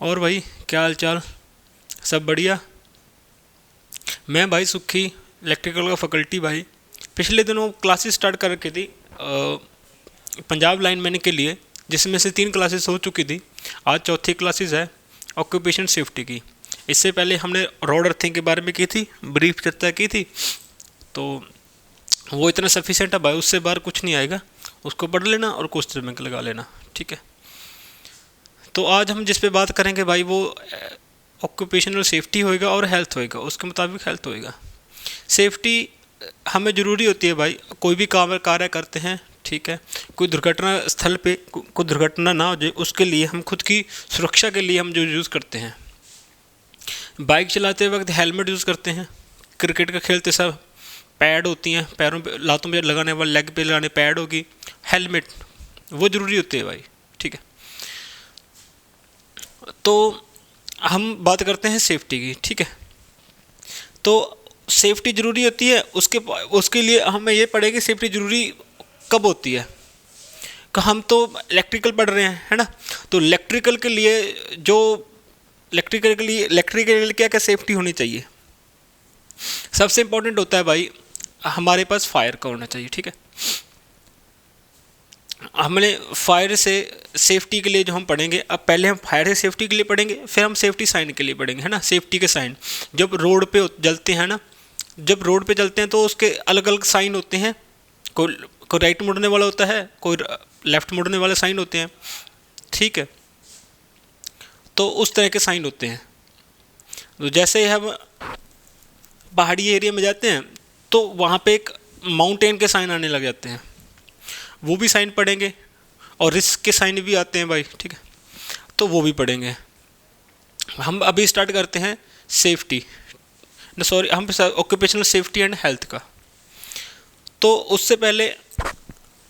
और भाई क्या हाल चाल? सब बढ़िया। मैं भाई सुखी, इलेक्ट्रिकल का फैकल्टी भाई। पिछले दिनों क्लासेस स्टार्ट कर रखी थी पंजाब लाइन मैंने के लिए, जिसमें से 3 क्लासेस हो चुकी थी। आज चौथी क्लासेस है ऑक्यूपेशन सेफ्टी की। इससे पहले हमने रोड अर्थिंग के बारे में की थी, ब्रीफ चर्चा की थी। तो वो इतना सफिशिएंट है भाई, उससे बाहर कुछ नहीं आएगा। उसको पढ़ लेना और क्वेश्चन बैंक लगा लेना, ठीक है। तो आज हम जिस पे बात करेंगे भाई वो ऑक्यूपेशनल सेफ्टी होएगा और हेल्थ होएगा, उसके मुताबिक हेल्थ होएगा। सेफ्टी हमें ज़रूरी होती है भाई, कोई भी काम कार्य करते हैं, ठीक है। कोई दुर्घटना स्थल पे कोई दुर्घटना ना हो जाए, उसके लिए हम खुद की सुरक्षा के लिए हम जो यूज़ करते हैं, बाइक चलाते वक्त हेलमेट यूज़ करते हैं। क्रिकेट का खेलते सब पैड होती हैं, पैरों पे लातों पे लगाने वाले, लेग पे लगाने पैड होगी, हेलमेट वो ज़रूरी होती है भाई, ठीक है। तो हम बात करते हैं सेफ्टी की, ठीक है। तो सेफ्टी ज़रूरी होती है, उसके उसके लिए हमें ये पड़ेगी सेफ्टी ज़रूरी कब होती है। कि हम तो इलेक्ट्रिकल पढ़ रहे हैं, है ना। तो इलेक्ट्रिकल के लिए जो इलेक्ट्रिकल के लिए क्या क्या सेफ्टी होनी चाहिए। सबसे इम्पोर्टेंट होता है भाई, हमारे पास फायर का होना चाहिए, ठीक है। हमने फायर से सेफ्टी के लिए जो हम पढ़ेंगे, अब पहले हम फायर से सेफ्टी के लिए पढ़ेंगे, फिर हम सेफ्टी साइन के लिए पढ़ेंगे, है ना। सेफ्टी के साइन जब रोड पे जलते हैं ना, जब रोड पे चलते हैं तो उसके अलग अलग साइन होते हैं। कोई राइट मुड़ने वाला होता है, कोई लेफ्ट मुड़ने वाले साइन होते हैं, ठीक है। तो उस तरह के साइन होते हैं। तो जैसे ही हम पहाड़ी एरिया में जाते हैं तो वहाँ पे एक माउंटेन के साइन आने लग जाते हैं, वो भी साइन पढ़ेंगे। और रिस्क के साइन भी आते हैं भाई, ठीक है, तो वो भी पढ़ेंगे। हम अभी स्टार्ट करते हैं सेफ्टी, सॉरी, हम ऑक्यूपेशनल सेफ्टी एंड हेल्थ का। तो उससे पहले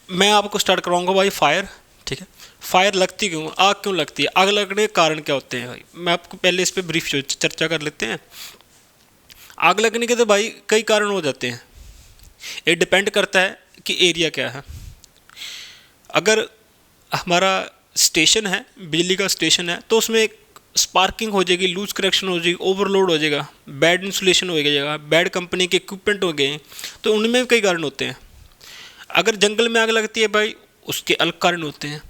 मैं आपको स्टार्ट करवाऊंगा भाई फायर, ठीक है। फायर लगती क्यों, आग क्यों लगती है, आग लगने के कारण क्या होते हैं भाई, मैं आपको पहले इस पर ब्रीफ चर्चा कर लेते हैं। आग लगने के तो भाई कई कारण हो जाते हैं, ये डिपेंड करता है कि एरिया क्या है। अगर हमारा स्टेशन है, बिजली का स्टेशन है, तो उसमें स्पार्किंग हो जाएगी, लूज कनेक्शन हो जाएगी, ओवरलोड हो जाएगा, बैड इंसुलेशन हो जाएगा, बैड कंपनी के इक्विपमेंट हो गए, तो उनमें भी कई कारण होते हैं। अगर जंगल में आग लगती है भाई, उसके अलग कारण होते हैं,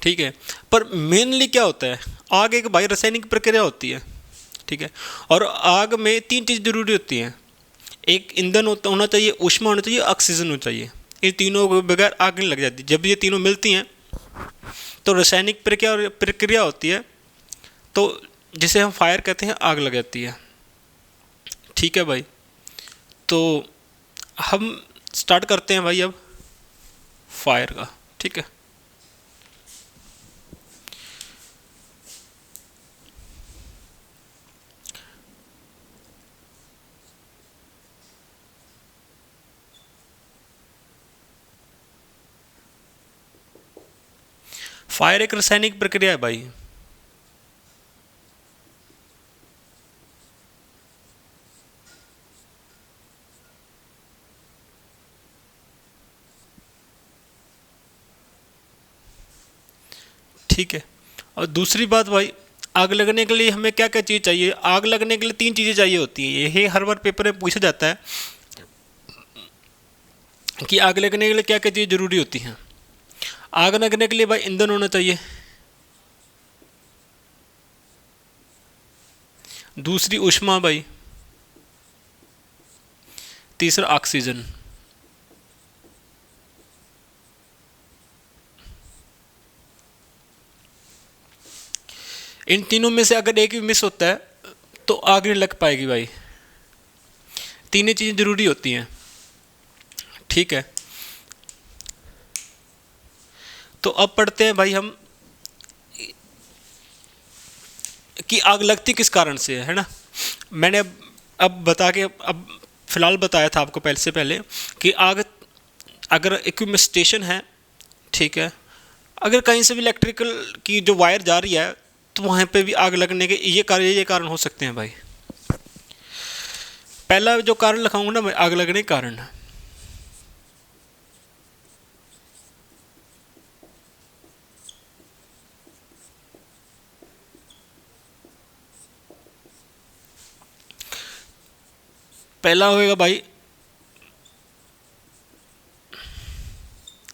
ठीक है। पर मेनली क्या होता है, आग एक भाई रासायनिक प्रक्रिया होती है, ठीक है। और आग में 3 चीज़ जरूरी होती हैं। एक ईंधन होना चाहिए, ऊष्मा होना चाहिए, ऑक्सीजन होना चाहिए। इन तीनों के बगैर आग नहीं लग जाती। जब ये तीनों मिलती हैं तो रासायनिक प्रक्रिया होती है, तो जिसे हम फायर कहते हैं, आग लग जाती है, ठीक है भाई। तो हम स्टार्ट करते हैं भाई अब फायर का, ठीक है। फायर एक रासायनिक प्रक्रिया है भाई। ठीक है। और दूसरी बात भाई, आग लगने के लिए हमें क्या क्या चीज़ चाहिए। आग लगने के लिए 3 चीज़ें चाहिए होती हैं, यही हर बार पेपर में पूछा जाता है कि आग लगने के लिए क्या क्या चीज़ ज़रूरी होती हैं। आग लगने के लिए भाई ईंधन होना चाहिए, दूसरी ऊष्मा भाई, तीसरा ऑक्सीजन। इन तीनों में से अगर एक भी मिस होता है तो आग नहीं लग पाएगी भाई। तीनों चीज़ें ज़रूरी होती हैं, ठीक है। तो अब पढ़ते हैं भाई हम कि आग लगती किस कारण से है ना। मैंने अब बता के अब फिलहाल बताया था आपको पहले से पहले कि आग अगर इक्विपमेंट स्टेशन है, ठीक है, अगर कहीं से भी इलेक्ट्रिकल की जो वायर जा रही है तो वहाँ पे भी आग लगने के ये कारण हो सकते हैं भाई। पहला जो कारण लिखाऊंगा ना मैं, आग लगने के कारण। पहला होएगा भाई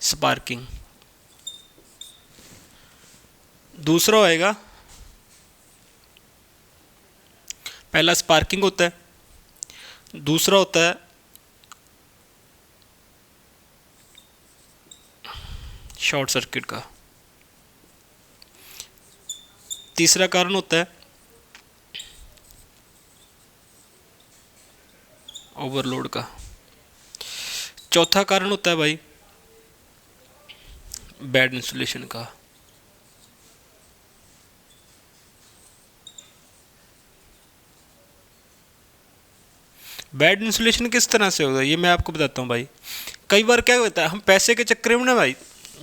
स्पार्किंग, दूसरा होएगा, पहला स्पार्किंग होता है, दूसरा होता है शॉर्ट सर्किट का, तीसरा कारण होता है ओवरलोड का, चौथा कारण होता है भाई बैड इंसुलेशन का। बैड इंसुलेशन किस तरह से होता है ये मैं आपको बताता हूँ भाई। कई बार क्या होता है, हम पैसे के चक्कर में ना भाई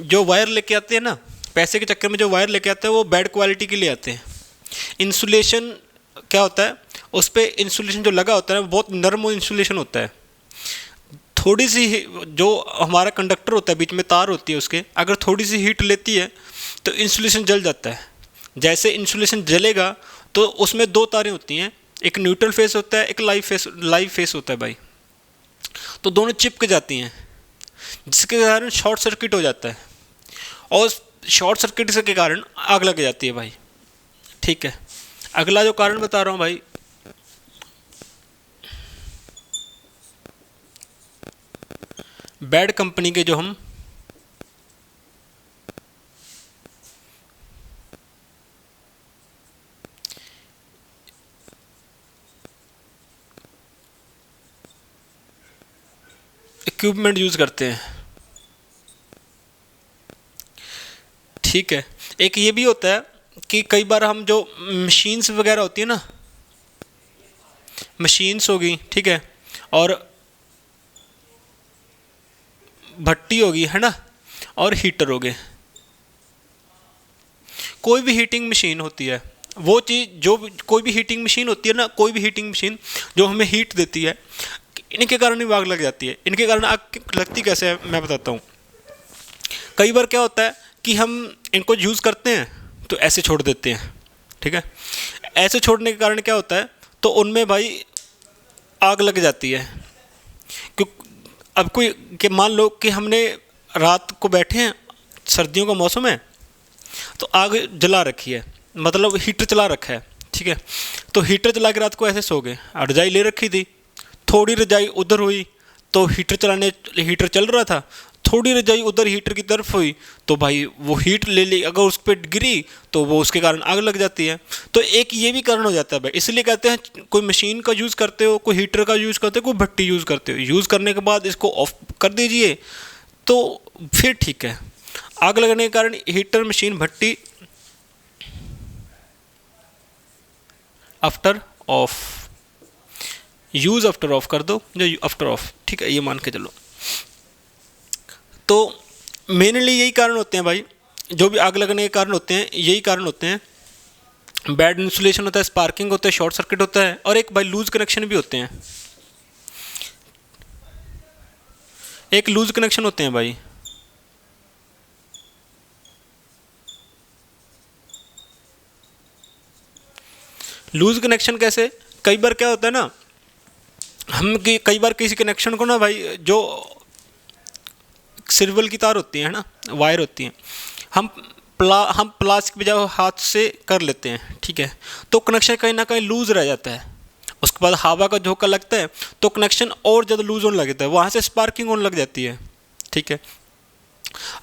जो वायर लेके आते हैं ना, पैसे के चक्कर में जो वायर लेके आते हैं वो बैड क्वालिटी के लिए आते हैं। इंसुलेशन क्या होता है, उस पर इंसुलेशन जो लगा होता है वो बहुत नरम इंसुलेशन होता है। थोड़ी सी जो हमारा कंडक्टर होता है बीच में तार होती है उसके, अगर थोड़ी सी हीट लेती है तो इंसुलेशन जल जाता है। जैसे इंसुलेशन जलेगा तो उसमें दो तारें होती हैं, एक न्यूट्रल फेस होता है, एक लाइव फेस होता है भाई, तो दोनों चिपक जाती हैं जिसके कारण शॉर्ट सर्किट हो जाता है और शॉर्ट सर्किट से के कारण आग लग जाती है भाई। ठीक है, अगला जो कारण बता रहा हूँ भाई, बैड कंपनी के जो हम इक्विपमेंट यूज़ करते हैं। ठीक है, एक ये भी होता है कि कई बार हम जो मशीन्स वगैरह होती है ना, मशीन्स होगी, ठीक है, और भट्टी होगी है ना, और हीटर हो गए, कोई भी हीटिंग मशीन होती है, वो चीज़ जो कोई भी हीटिंग मशीन होती है ना, कोई भी हीटिंग मशीन जो हमें हीट देती है, इनके कारण ही आग लग जाती है। इनके कारण आग लगती कैसे है मैं बताता हूँ। कई बार क्या होता है कि हम इनको यूज़ करते हैं तो ऐसे छोड़ देते हैं, ठीक है, ऐसे छोड़ने के कारण क्या होता है, तो उनमें भाई आग लग जाती है। क्यों, अब कोई कि मान लो कि हमने रात को बैठे हैं, सर्दियों का मौसम है, तो आग जला रखी है, मतलब हीटर चला रखा है, ठीक है, तो हीटर चला के रात को ऐसे सो गए, रजाई ले रखी थी, थोड़ी रजाई उधर हुई तो हीटर चल रहा था, थोड़ी रजाई उधर हीटर की तरफ हुई तो भाई वो हीट ले ली, अगर उस पर गिरी तो वो उसके कारण आग लग जाती है। तो एक ये भी कारण हो जाता है भाई, इसलिए कहते हैं कोई मशीन का यूज़ करते हो, कोई हीटर का यूज़ करते हो, कोई भट्टी यूज़ करते हो, यूज़ करने के बाद इसको ऑफ कर दीजिए तो फिर ठीक है। आग लगने के कारण heater, machine, Bhatti after of, use after of कर दो, जो आफ्टर ऑफ, ठीक है, ये मान के चलो। तो मेनली यही कारण होते हैं भाई, जो भी आग लगने के कारण होते हैं यही कारण होते हैं। बैड इंसुलेशन होता है, स्पार्किंग होता है, शॉर्ट सर्किट होता है, और एक भाई लूज कनेक्शन भी होते हैं, एक लूज कनेक्शन होते हैं भाई। लूज कनेक्शन कैसे, कई बार क्या होता है ना, कई बार किसी कनेक्शन को ना भाई, जो सिल्वर की तार होती है ना, वायर होती हैं, हम प्लास्टिक बजाय हाथ से कर लेते हैं, ठीक है, तो कनेक्शन कहीं ना कहीं लूज रह जाता है। उसके बाद हवा का झोंका लगता है तो कनेक्शन और ज़्यादा लूज होने लगता है, वहाँ से स्पार्किंग होने लग जाती है। ठीक है,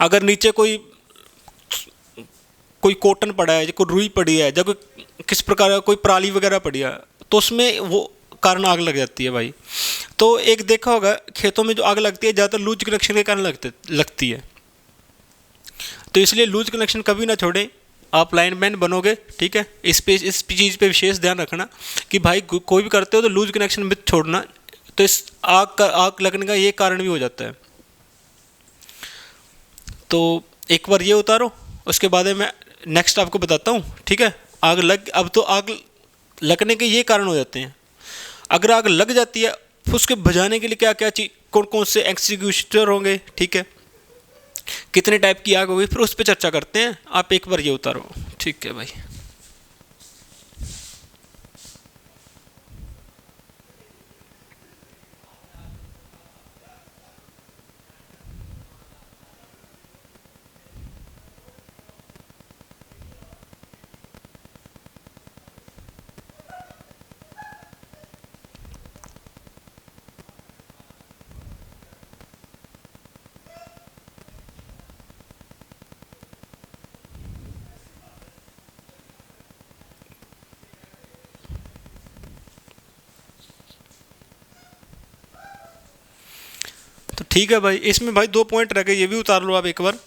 अगर नीचे कोई कोई कॉटन पड़ा है, कोई रुई पड़ी है, या कोई किस प्रकार का कोई पराली वगैरह पड़ी है, तो उसमें वो कारण आग लग जाती है भाई। तो एक देखा होगा खेतों में जो आग लगती है ज़्यादातर लूज कनेक्शन के कारण लगती है। तो इसलिए लूज कनेक्शन कभी ना छोड़ें, आप लाइनमैन बनोगे, ठीक है, इस चीज़ पे विशेष ध्यान रखना कि भाई कोई भी करते हो तो लूज कनेक्शन मत छोड़ना, तो इस आग लगने का ये कारण भी हो जाता है। तो एक बार ये उतारो, उसके बाद मैं नेक्स्ट आपको बताता हूँ, ठीक है। अब तो आग लगने के ये कारण हो जाते हैं। अगर आग लग जाती है फिर उसके बुझाने के लिए क्या क्या चीज, कौन कौन से एक्सटिंग्विशर होंगे, ठीक है, कितने टाइप की आग होगी, फिर उस पर चर्चा करते हैं। आप एक बार ये उतारो, ठीक है भाई। तो ठीक है भाई, इसमें भाई 2 पॉइंट रह गए, ये भी उतार लो आप एक बार।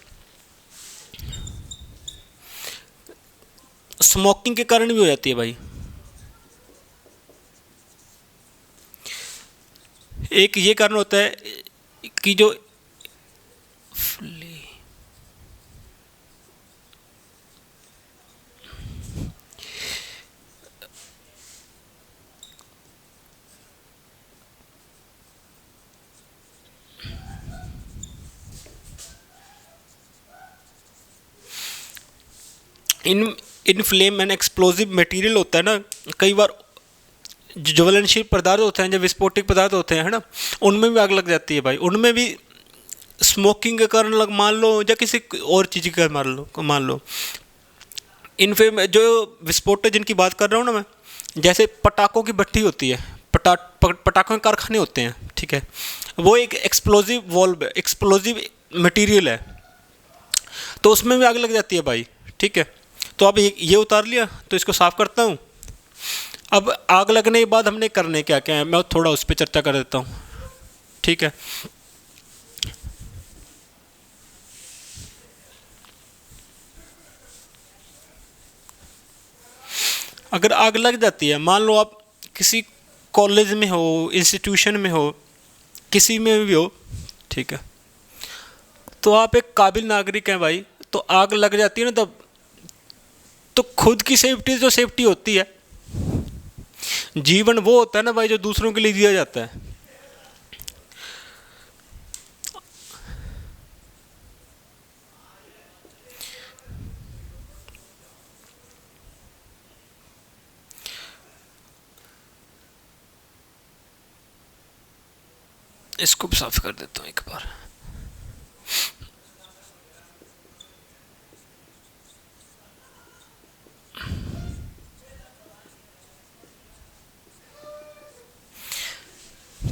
स्मोकिंग के कारण भी हो जाती है भाई। एक ये कारण होता है कि जो इन इनफ्लेम एंड एक्सप्लोजिव मटेरियल होता है ना, कई बार जो ज्वलनशील पदार्थ होते हैं, जो विस्फोटक पदार्थ होते हैं, है ना, उनमें भी आग लग जाती है भाई। उनमें भी स्मोकिंग के कारण लग मान लो, या किसी और चीज़ का मान लो इनफेम जो विस्फोटक जिनकी बात कर रहा हूँ ना मैं, जैसे पटाखों की भट्टी होती है, पटाखों के कारखाने होते हैं, ठीक है, वो एक एक्सप्लोजिव मटेरियल है, तो उसमें भी आग लग जाती है भाई। ठीक है, तो अब ये उतार लिया, तो इसको साफ करता हूँ। अब आग लगने के बाद हमने करने क्या क्या है, मैं थोड़ा उस पर चर्चा कर देता हूँ। ठीक है, अगर आग लग जाती है, मान लो आप किसी कॉलेज में हो, इंस्टीट्यूशन में हो, किसी में भी हो, ठीक है, तो आप एक काबिल नागरिक हैं भाई, तो आग लग जाती है ना तब, तो खुद की सेफ्टी जो सेफ्टी होती है, जीवन वो होता है ना भाई जो दूसरों के लिए दिया जाता है। इसको भी साफ कर देता हूँ एक बार।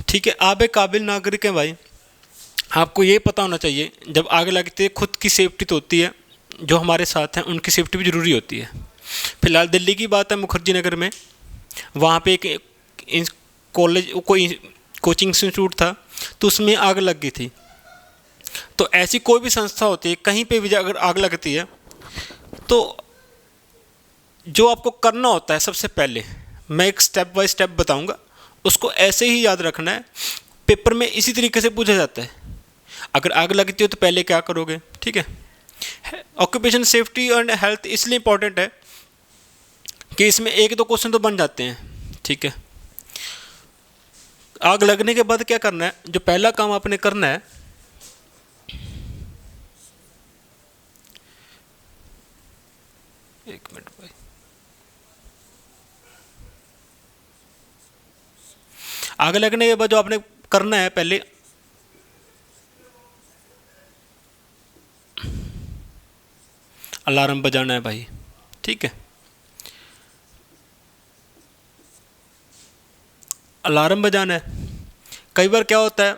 ठीक है, आप एक काबिल नागरिक हैं भाई, आपको ये पता होना चाहिए जब आग लगती है खुद की सेफ्टी तो होती है, जो हमारे साथ हैं उनकी सेफ्टी भी ज़रूरी होती है। फिलहाल दिल्ली की बात है, मुखर्जी नगर में, वहाँ पे एक कॉलेज कोई कोचिंग इंस्टीट्यूट था, तो उसमें आग लग गई थी। तो ऐसी कोई भी संस्था होती है, कहीं पे भी अगर आग लगती है, तो जो आपको करना होता है सबसे पहले, मैं एक स्टेप बाय स्टेप बताऊंगा, उसको ऐसे ही याद रखना है। पेपर में इसी तरीके से पूछा जाता है, अगर आग लगती हो तो पहले क्या करोगे। ठीक है, ऑक्यूपेशन सेफ्टी एंड हेल्थ इसलिए इंपॉर्टेंट है कि इसमें एक दो क्वेश्चन तो बन जाते हैं। ठीक है, आग लगने के बाद क्या करना है, जो पहला काम आपने करना है, एक मिनट भाई, आग लगने के बाद जो आपने करना है, पहले अलार्म बजाना है भाई। ठीक है, अलार्म बजाना है। कई बार क्या होता है,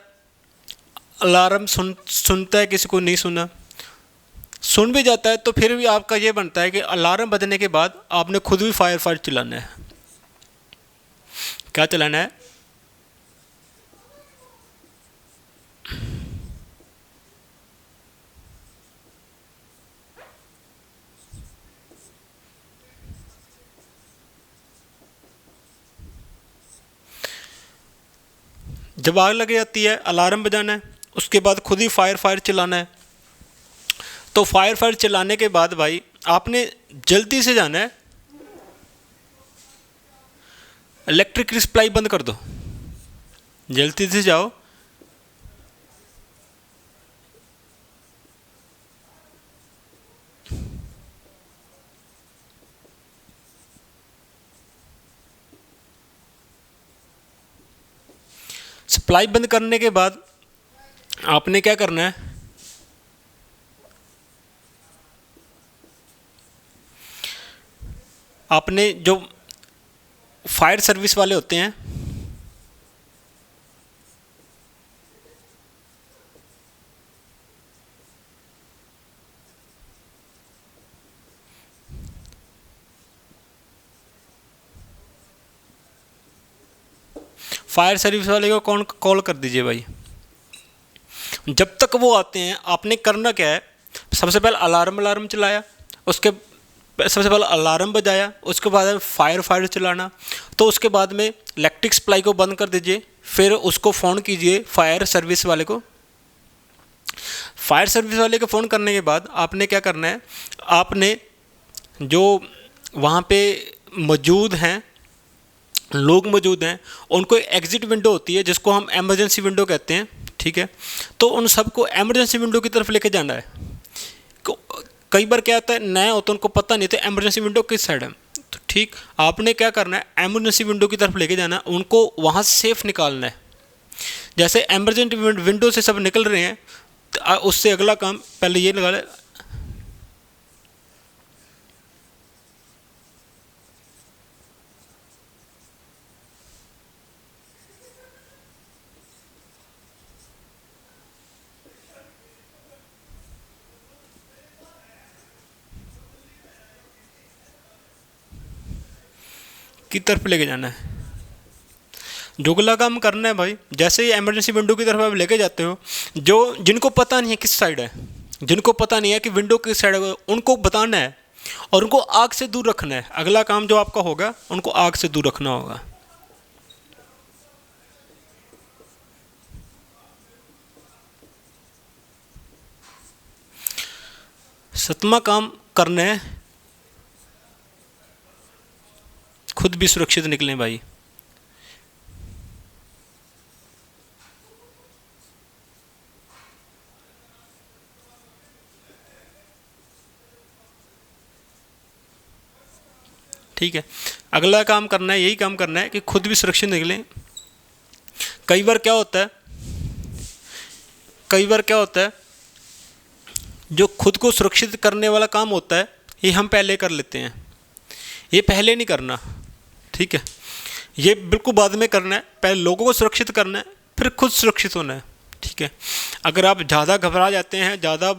अलार्म सुनता है, किसी को नहीं सुना, सुन भी जाता है, तो फिर भी आपका ये बनता है कि अलार्म बजने के बाद आपने खुद भी फायर चलाना है। क्या चलाना है, जब आग लग जाती है अलार्म बजाना है, उसके बाद खुद ही फायर चलाना है। तो फायर चलाने के बाद भाई आपने जल्दी से जाना है, इलेक्ट्रिक सप्लाई बंद कर दो, जल्दी से जाओ, सप्लाई बंद करने के बाद आपने क्या करना है, आपने जो फायर सर्विस वाले होते हैं, फायर सर्विस वाले को कौन कॉल कर दीजिए भाई। जब तक वो आते हैं आपने करना क्या है, सबसे पहले अलार्म चलाया, उसके सबसे पहले अलार्म बजाया, उसके बाद फायर चलाना। तो उसके बाद में इलेक्ट्रिक सप्लाई को बंद कर दीजिए, फिर उसको फ़ोन कीजिए फायर सर्विस वाले को। फायर सर्विस वाले को फ़ोन करने के बाद आपने क्या करना है, आपने जो वहाँ पे मौजूद हैं, लोग मौजूद हैं, उनको एक एग्ज़िट विंडो होती है जिसको हम एमरजेंसी विंडो कहते हैं, ठीक है। तो उन सबको एमरजेंसी विंडो की तरफ लेके जाना है। कई बार क्या होता है, नया होता है, उनको पता नहीं था एमरजेंसी विंडो किस साइड है। तो ठीक, आपने क्या करना है, एमरजेंसी विंडो की तरफ लेके जाना है, उनको वहाँ से सेफ निकालना है। जैसे एमरजेंसी विंडो से सब निकल रहे हैं, तो उससे अगला काम पहले ये लगा ले, की तरफ लेके जाना है। जो अगला काम करना है भाई, जैसे ही इमरजेंसी विंडो की तरफ आप लेके जाते हो, जो जिनको पता नहीं है किस साइड है, जिनको पता नहीं है कि विंडो किस साइड है, उनको बताना है और उनको आग से दूर रखना है। अगला काम जो आपका होगा, उनको आग से दूर रखना होगा। सतमा काम करना है, खुद भी सुरक्षित निकलें भाई। ठीक है, अगला काम करना है, यही काम करना है कि खुद भी सुरक्षित निकलें। कई बार क्या होता है, कई बार क्या होता है, जो खुद को सुरक्षित करने वाला काम होता है, ये हम पहले कर लेते हैं। ये पहले नहीं करना, ठीक है, ये बिल्कुल बाद में करना है। पहले लोगों को सुरक्षित करना है, फिर खुद सुरक्षित होना है, ठीक है। अगर आप ज़्यादा घबरा जाते हैं, ज़्यादा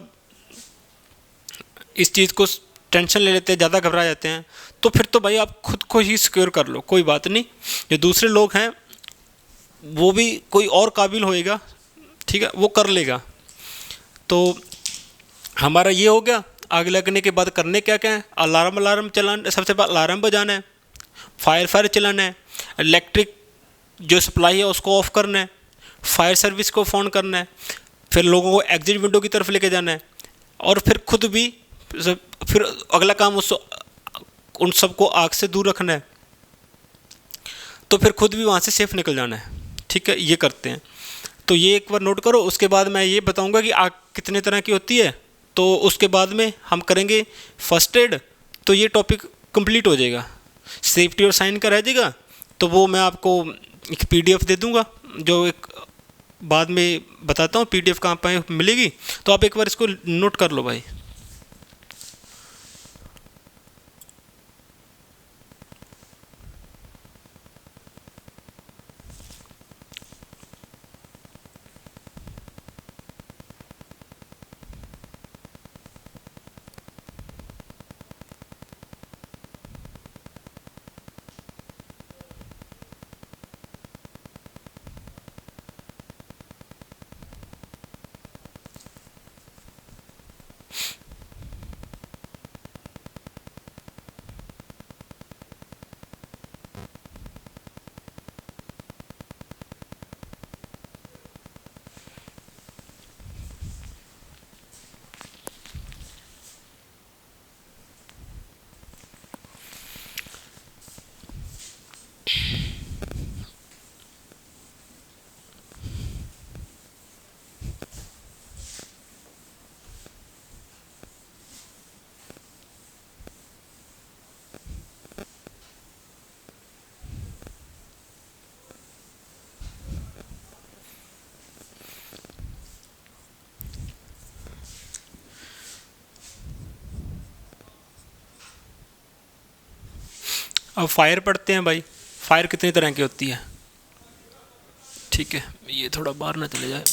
इस चीज़ को टेंशन ले लेते हैं, ज़्यादा घबरा जाते हैं, तो फिर तो भाई आप खुद को ही सिक्योर कर लो, कोई बात नहीं। जो दूसरे लोग हैं वो भी कोई और काबिल होएगा, ठीक है, वो कर लेगा। तो हमारा ये हो गया। आग लगने के बाद करने क्या क्या है, अलार्म चलाना, सबसे पहले अलार्म बजाना है, फायर चलाना है, इलेक्ट्रिक जो सप्लाई है उसको ऑफ करना है, फायर सर्विस को फ़ोन करना है, फिर लोगों को एग्जिट विंडो की तरफ लेके जाना है, और फिर खुद भी फिर अगला काम उस उन सबको आग से दूर रखना है। तो फिर खुद भी वहाँ से सेफ निकल जाना है, ठीक है। ये करते हैं, तो ये एक बार नोट करो। उसके बाद मैं ये बताऊंगा कि आग कितने तरह की होती है, तो उसके बाद में हम करेंगे फर्स्ट एड। तो ये टॉपिक कंप्लीट हो जाएगा, सेफ्टी और साइन का रह जाएगा। तो वो मैं आपको एक पीडीएफ दे दूंगा, जो एक बाद में बताता हूँ पीडीएफ कहाँ पे मिलेगी, तो आप एक बार इसको नोट कर लो भाई। अब फायर पढ़ते हैं भाई। फायर कितनी तरह की होती है, ठीक है, ये थोड़ा बाहर ना चले जाए।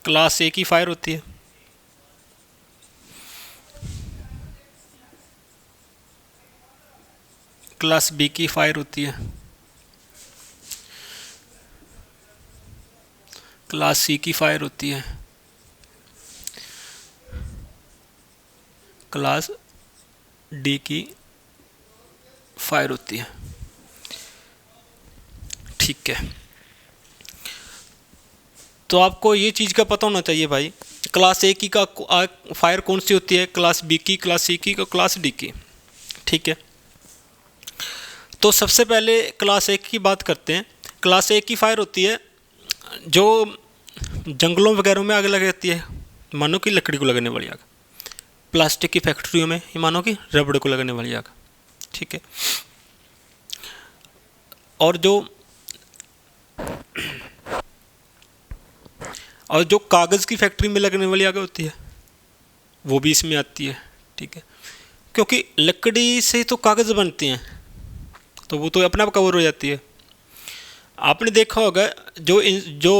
क्लास ए की फायर होती है। क्लास बी की फायर होती है। क्लास सी की फायर होती है। क्लास डी की फायर होती है। ठीक है, तो आपको ये चीज़ का पता होना चाहिए भाई, क्लास ए की का फायर कौन सी होती है, क्लास बी की, क्लास सी की और क्लास डी की। ठीक है, तो सबसे पहले क्लास ए की बात करते हैं। क्लास ए की फायर होती है जो जंगलों वगैरह में आग लग जाती है, मानो कि लकड़ी को लगने वाली आग, प्लास्टिक की फैक्ट्रियों में ये मानो कि रबड़ को लगने वाली आग। ठीक है, और जो कागज़ की फैक्ट्री में लगने वाली आग होती है वो भी इसमें आती है। ठीक है, क्योंकि लकड़ी से तो कागज़ बनते हैं, तो वो तो अपने आप कवर हो जाती है। आपने देखा होगा जो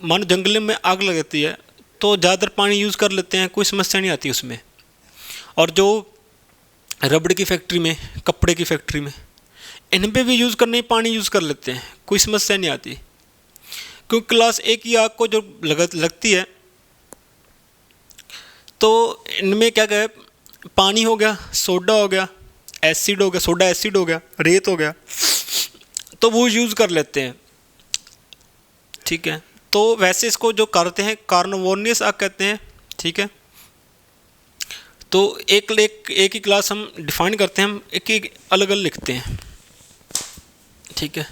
मानो जंगल में आग लगती है तो ज़्यादातर पानी यूज़ कर लेते हैं, कोई समस्या नहीं आती उसमें। और जो रबड़ की फैक्ट्री में, कपड़े की फैक्ट्री में, इन पे भी यूज़ करने पानी यूज़ कर लेते हैं, कोई समस्या नहीं आती। क्योंकि क्लास ए की आग को जो लगती है तो इनमें क्या क्या है, पानी हो गया, सोडा हो गया, एसिड हो गया, सोडा एसिड हो गया, रेत हो गया, तो वो यूज़ कर लेते हैं। ठीक है, तो वैसे इसको जो करते हैं कार्बोनियस आग कहते हैं। ठीक है, तो एक ही क्लास हम डिफाइन करते हैं, हम एक एक अलग अलग लिखते हैं। ठीक है,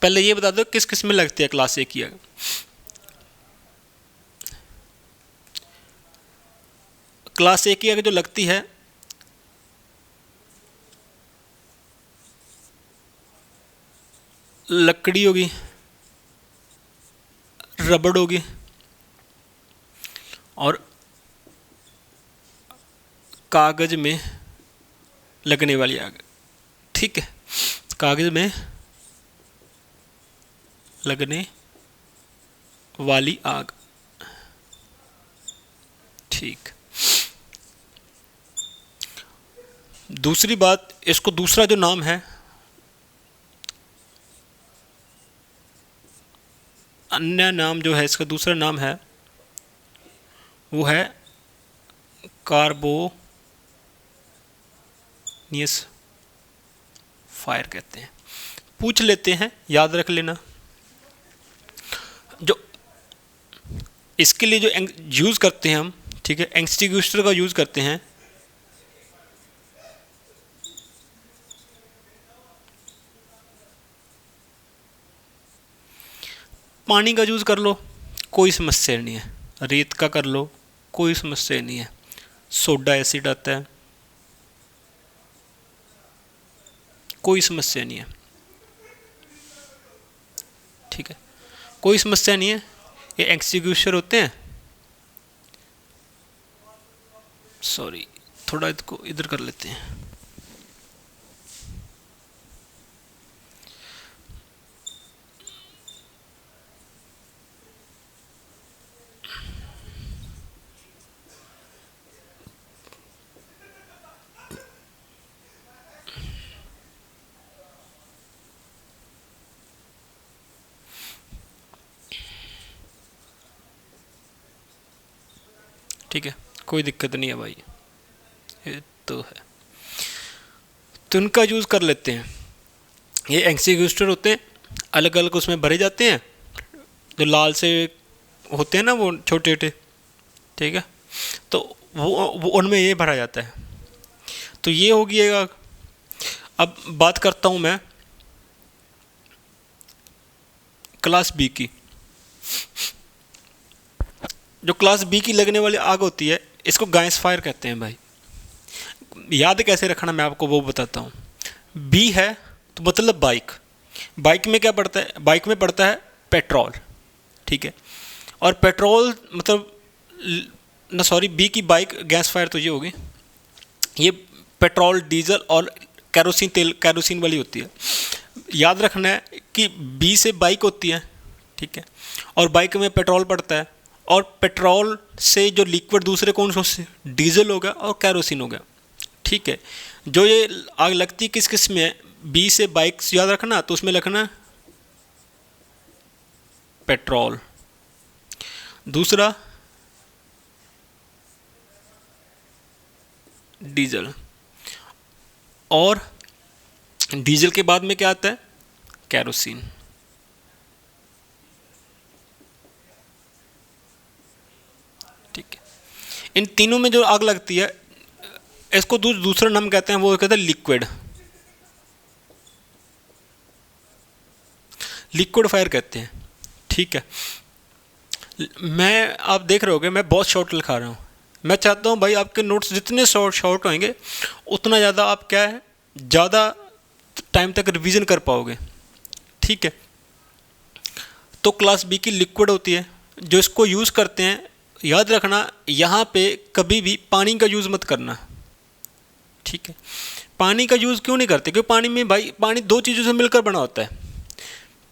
पहले ये बता दो किस किस में लगती है क्लास ए की आग। क्लास ए की आग जो लगती है लकड़ी होगी, रबड़ होगी और कागज में लगने वाली आग। ठीक है, कागज में लगने वाली आग। ठीक, दूसरी बात, इसको दूसरा जो नाम है, अन्य नाम जो है इसका दूसरा नाम है वो है कार्बोनियस फायर कहते हैं। पूछ लेते हैं, याद रख लेना। जो इसके लिए जो यूज़ करते हैं हम, ठीक है, एक्सटिंग्विशर का यूज़ करते हैं। पानी का यूज़ कर लो, कोई समस्या नहीं है। रेत का कर लो, कोई समस्या नहीं है। सोडा एसिड आता है, कोई समस्या नहीं है। ठीक है, कोई समस्या नहीं है। ये एक्सटिंग्विशर होते हैं। सॉरी, थोड़ा इसको इधर कर लेते हैं। ठीक है, कोई दिक्कत नहीं है भाई, ये तो है, तो इनका यूज़ कर लेते हैं। ये एक्सटिंग्विशर होते हैं, अलग अलग उसमें भरे जाते हैं, जो लाल से होते हैं ना वो छोटे छोटे। ठीक है, तो वो उनमें ये भरा जाता है। तो ये हो गया। अब बात करता हूँ मैं क्लास बी की। जो क्लास बी की लगने वाली आग होती है इसको गैस फायर कहते हैं भाई। याद कैसे रखना मैं आपको वो बताता हूँ। बी है तो मतलब बाइक, बाइक में क्या पड़ता है, बाइक में पड़ता है पेट्रोल। ठीक है, और पेट्रोल मतलब ना, सॉरी, बी की बाइक गैस फायर तो ये होगी, ये पेट्रोल डीजल और कैरोसिन तेल, कैरोसिन वाली होती है। याद रखना है कि बी से बाइक होती है, ठीक है, और बाइक में पेट्रोल पड़ता है, और पेट्रोल से जो लिक्विड दूसरे कौन से, डीजल हो गया और कैरोसिन हो गया, ठीक है। जो ये आग लगती किस किस में है, बी से बाइक याद रखना, तो उसमें लिखना पेट्रोल, दूसरा डीजल, और डीजल के बाद में क्या आता है, कैरोसिन। ठीक है, इन तीनों में जो आग लगती है इसको दूसरा नाम कहते हैं, वो कहते हैं लिक्विड, लिक्विड फायर कहते हैं, ठीक है। मैं, आप देख रहे होगे मैं बहुत शॉर्ट लिखा रहा हूँ, मैं चाहता हूँ भाई आपके नोट्स जितने शॉर्ट शॉर्ट होंगे उतना ज़्यादा आप क्या है, ज़्यादा टाइम तक रिवीजन कर पाओगे, ठीक है। तो क्लास बी की लिक्विड होती है, जो इसको यूज़ करते हैं, याद रखना यहाँ पे कभी भी पानी का यूज़ मत करना, ठीक है। पानी का यूज़ क्यों नहीं करते, क्योंकि पानी में भाई, पानी दो चीज़ों से मिलकर बना होता है।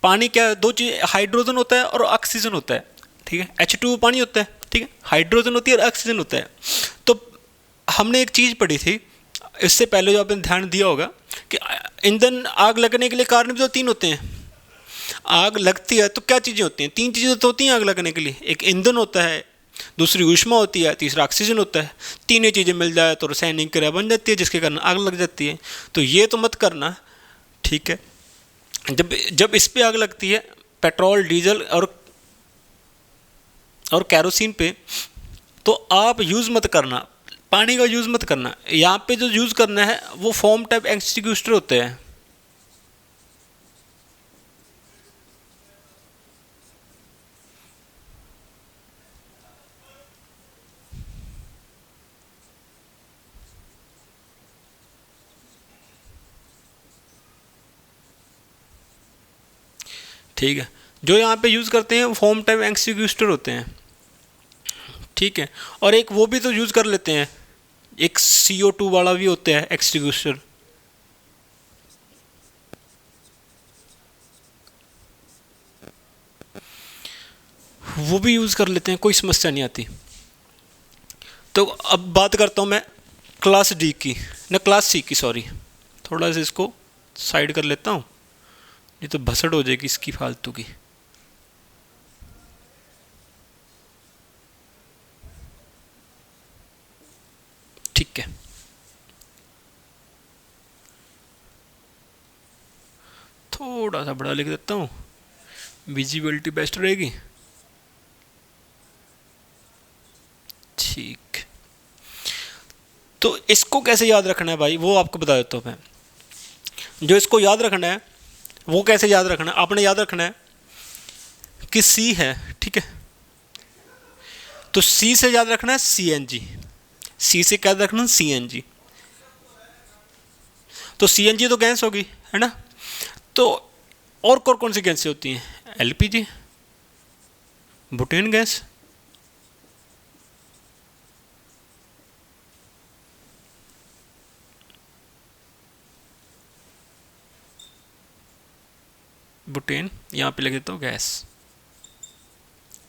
पानी क्या है, दो चीज़, हाइड्रोजन होता है और ऑक्सीजन होता है, ठीक है। H2O पानी होता है, ठीक है, हाइड्रोजन होती है और ऑक्सीजन होता है। तो हमने एक चीज़ पढ़ी थी इससे पहले, जो आपने ध्यान दिया होगा कि ईंधन आग लगने के लिए कारण भी तो तीन होते हैं। आग लगती है तो क्या चीज़ें होती हैं, तीन चीज़ें तो होती हैं आग लगने के लिए, एक ईंधन होता है, दूसरी ऊष्मा होती है, तीसरा ऑक्सीजन होता है। तीनों चीज़ें मिल जाए तो रासायनिक क्रिया बन जाती है, जिसके कारण आग लग जाती है। तो ये तो मत करना, ठीक है। जब जब इस पे आग लगती है, पेट्रोल डीजल और कैरोसिन पे, तो आप यूज़ मत करना, पानी का यूज़ मत करना। यहाँ पे जो यूज़ करना है वो फॉर्म टाइप एक्सटिंग्विशर होते हैं। ठीक है, जो यहाँ पे यूज़ करते हैं फॉर्म टाइप एक्सटिंग्विशर होते हैं, ठीक है। और एक वो भी तो यूज़ कर लेते हैं, एक CO2 वाला भी होता है एक्सटिंग्विशर, वो भी यूज़ कर लेते हैं, कोई समस्या नहीं आती। तो अब बात करता हूँ मैं क्लास डी की, ना क्लास सी की, सॉरी, थोड़ा सा इसको साइड कर लेता हूँ, ये तो भसड़ हो जाएगी इसकी फालतू की। ठीक है, थोड़ा सा बड़ा लिख देता हूँ, विजिबिलिटी बेस्ट रहेगी। ठीक, तो इसको कैसे याद रखना है भाई, वो आपको बता देता हूँ मैं। जो इसको याद रखना है वो कैसे याद रखना है, आपने याद रखना है कि सी है, ठीक है, तो सी से याद रखना है CNG, सी से क्या याद रखना है, CNG। तो CNG तो गैस होगी, है ना। तो और कौन सी गैसें होती हैं, LPG, बुटेन गैस, बुटेन यहाँ पे लिख देता हूँ गैस,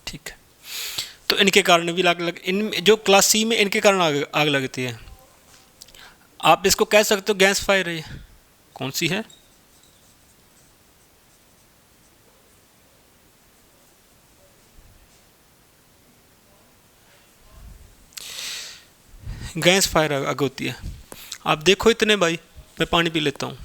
ठीक है। तो इनके कारण भी आग लग, इन जो क्लास सी में इनके कारण आग लगती है। आप इसको कह सकते हो गैस फायर है, कौन सी है, गैस फायर आग होती है। आप देखो इतने भाई, मैं पानी पी लेता हूँ।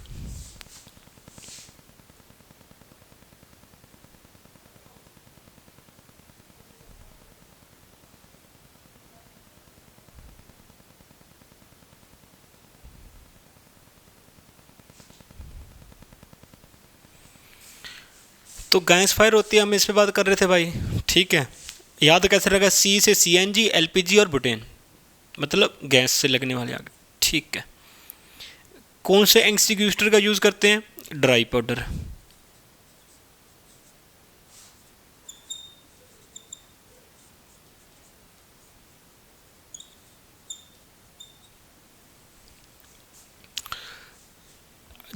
तो गैस फायर होती है, हम इस पे बात कर रहे थे भाई, ठीक है। याद कैसे रहेगा, सी से CNG, LPG और बुटेन, मतलब गैस से लगने वाली आग, ठीक है। कौन से एक्सटिंग्विशर का यूज़ करते हैं, ड्राई पाउडर,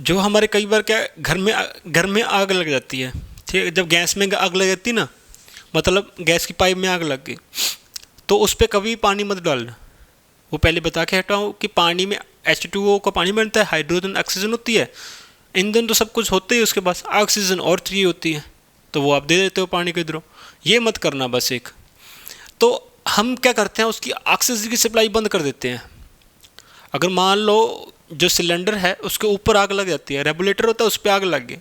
जो हमारे कई बार क्या है, घर में आग लग जाती है, ठीक है, जब गैस में आग लग जाती है ना, मतलब गैस की पाइप में आग लग गई, तो उस पर कभी पानी मत डालना। वो पहले बता के हटाऊँ कि पानी में H2O का पानी बनता है, हाइड्रोजन ऑक्सीजन होती है, ईंधन तो सब कुछ होते ही, उसके पास ऑक्सीजन और चाहिए होती है, तो वो आप दे देते हो पानी के इधरों। ये मत करना बस एक। तो हम क्या करते हैं, उसकी ऑक्सीजन की सप्लाई बंद कर देते हैं। अगर मान लो जो सिलेंडर है उसके ऊपर आग लग जाती है, रेगुलेटर होता है उस पर आग लग गई,